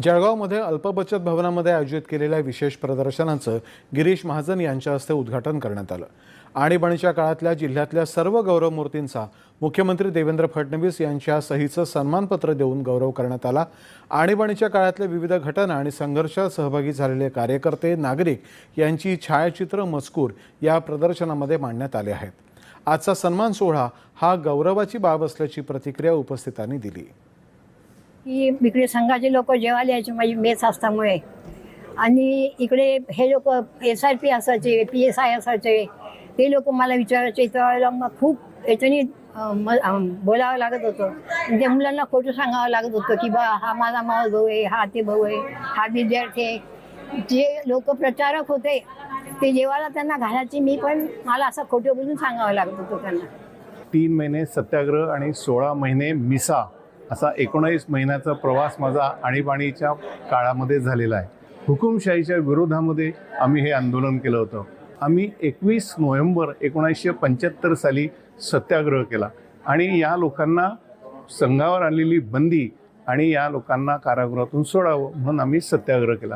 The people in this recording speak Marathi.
जळगावमध्ये अल्पबचत भवनामध्ये आयोजित केलेल्या विशेष प्रदर्शनाचं गिरीश महाजन यांच्या हस्ते उद्घाटन करण्यात आलं। आणीबाणीच्या काळातल्या जिल्ह्यातल्या सर्व गौरव मूर्तींचा मुख्यमंत्री देवेंद्र फडणवीस यांच्या सहीचं सन्मानपत्र देऊन गौरव करण्यात आला। आणीबाणीच्या काळातल्या विविध घटना आणि संघर्षात सहभागी झालेले कार्यकर्ते, नागरिक यांची छायाचित्र मजकूर या प्रदर्शनामध्ये मांडण्यात आले आहेत। आजचा सन्मान सोहळा हा गौरवाची बाब असल्याची प्रतिक्रिया उपस्थितांनी दिली। की इकडे संघाचे लोक जेवायला यायचे माझी मेस असल्यामुळे, आणि इकडे हे लोक SRP असायचे, PSI असायचे, ते लोक मला विचारायचे। त्यावेळेला मग खूप याच्यानी बोलावं लागत होतं। त्या मुलांना खोटं सांगावं लागत होतं की बा हा माझा मावस भाऊ आहे, हा ते भाऊ आहे, हा विद्यार्थी आहे। जे लोक प्रचारक होते ते जेवायला त्यांना घालायचे, मी पण मला असं खोटं बोलून सांगावं लागत होतं त्यांना। 3 महिने सत्याग्रह आणि 16 महिने मिसा असा 19 महिन्याचा प्रवास माझा आणीबाणीच्या काळामध्ये झालेला आहे। हुकुमशाहीच्या विरोधामध्ये आम्ही हे आंदोलन केलं होतं। आम्ही 21 नोव्हेंबर 1975 साली सत्याग्रह केला आणि या लोकांना संघावर आलेली बंदी आणि या लोकांना कारागृहातून सोडावं म्हणून आम्ही सत्याग्रह केला।